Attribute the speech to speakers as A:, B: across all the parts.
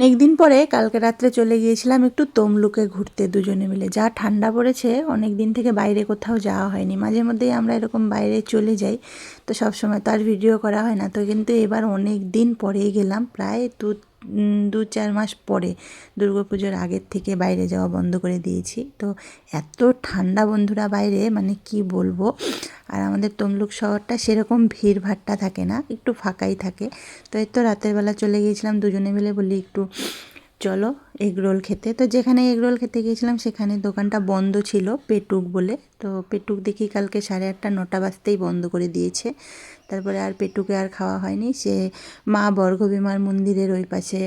A: অনেক দিন পরে কালকে রাত্রে চলে গিয়েছিলাম একটু তমলুকে ঘুরতে দুজনে মিলে। যা ঠান্ডা পড়েছে, অনেক দিন থেকে বাইরে কোথাও যাওয়া হয়নি। মাঝে মধ্যেই আমরা এরকম বাইরে চলে যাই, তো সব সময় তো আর ভিডিও করা হয় না। তো কিন্তু এবার অনেক দিন পরেই গেলাম, প্রায় দু চার মাস পরে। দুর্গাপুজোর আগের থেকে বাইরে যাওয়া বন্ধ করে দিয়েছি। তো এত ঠান্ডা বন্ধুরা বাইরে, মানে কি বলবো। আর আমাদের তমলুক শহরটা সেরকম ভিড়ভাট্টা থাকে না, একটু ফাঁকাই থাকে। তো এই তো রাতের বেলা চলে গিয়েছিলাম দুজনে মিলে, বলি একটু চলো এগরোল খেতে। তো যেখানে এগরোল খেতে গিয়েছিলাম সেখানে দোকানটা বন্ধ ছিল, পেটুক বলে। তো পেটুক দেখি কালকে 8:30 9টা বাজতেই বন্ধ করে দিয়েছে। তারপরে আর পেটুকে আর খাওয়া হয়নি। সে মা বর্গভীমার মন্দিরের ওই পাশে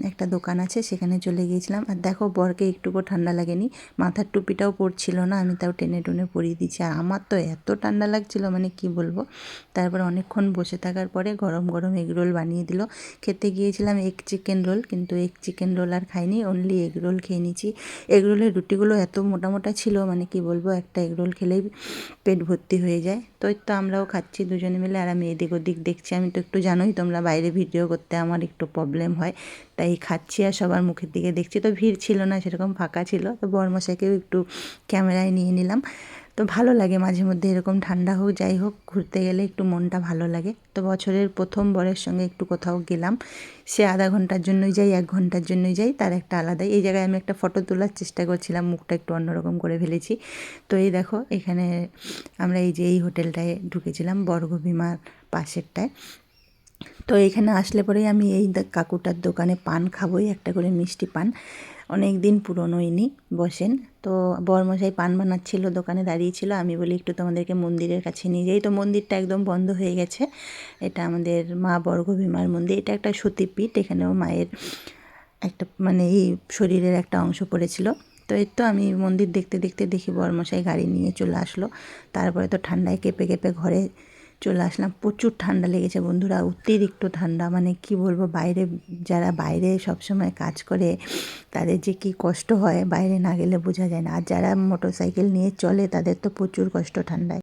A: একটা দোকান আছে, সেখানে চলে গিয়েছিলাম। আর দেখো, বরকে একটুকু ঠান্ডা লাগেনি, মাথার টুপিটাও পরছিল না, আমি তাও টেনে টুনে পরিয়ে দিচ্ছি। আর আমার তো এত ঠান্ডা লাগছিল, মানে কি বলবো। তারপর অনেকক্ষণ বসে থাকার পরে গরম গরম এগরোল বানিয়ে দিল। খেতে গিয়েছিলাম এগ চিকেন রোল, কিন্তু এগ চিকেন রোল আর খাইনি, অনলি এগ রোল খেয়ে নিয়েছি। এগ রোলের রুটিগুলো এত মোটা মোটা ছিল, মানে কি বলবো, একটা এগ রোল খেলেই পেট ভর্তি হয়ে যায়। তো এই তো আমরাও খাচ্ছি দুজনে মিলে, আর আমি এদিক ওদিক দেখছি। আমি তো একটু জানোই তোমরা, বাইরে ভিডিও করতে আমার একটু প্রবলেম হয়, তাই খাচ্ছি আর সবার মুখের দিকে দেখছি। তো ভিড় ছিল না, সেরকম ফাঁকা ছিল। তো বরমশাইকেও একটু ক্যামেরায় নিয়ে নিলাম। তো ভালো লাগে মাঝে মধ্যে এরকম, ঠান্ডা হোক যাই হোক, ঘুরতে গেলে একটু মনটা ভালো লাগে। তো বছরের প্রথম বরের সঙ্গে একটু কোথাও গেলাম, সে আধা ঘন্টার জন্যই যাই, 1 ঘন্টার জন্যই যাই, তার একটা আলাদাই। এই জায়গায় আমি একটা ফটো তোলার চেষ্টা করছিলাম, মুখটা একটু অন্যরকম করে ফেলেছি। তো এই দেখো, এখানে আমরা এই যে এই হোটেলটায় ঢুকেছিলাম, বর্গভীমার পাশেরটায়। তো এখানে আসলে পরেই আমি এই কাকুটার দোকানে পান খাবোই, একটা করে মিষ্টি পান। অনেক দিন পুরনো ইনি বসেন। তো বরমশাই পান বানাচ্ছিল, দোকানে দাঁড়িয়েছিল। আমি বলি একটু তোমাদেরকে মন্দিরের কাছে নিয়ে যাই। তো মন্দিরটা একদম বন্ধ হয়ে গেছে। এটা আমাদের মা বর্গভীমার মন্দির। এটা একটা সতীপীঠ, এখানেও মায়ের একটা মানে এই শরীরের একটা অংশ পড়েছিল। তো এই তো আমি মন্দির দেখতে দেখতে দেখি বরমশাই গাড়ি নিয়ে চলে আসলো। তারপরে তো ঠান্ডায় কেঁপে কেঁপে ঘরে চলে আসলাম। প্রচুর ঠান্ডা লেগেছে বন্ধুরা, অতিরিক্ত ঠান্ডা, মানে কি বলবো। বাইরে যারা বাইরে সবসময় কাজ করে, তাদের যে কী কষ্ট হয় বাইরে না গেলে বোঝা যায় না। আর যারা মোটর সাইকেল নিয়ে চলে, তাদের তো প্রচুর কষ্ট ঠান্ডায়।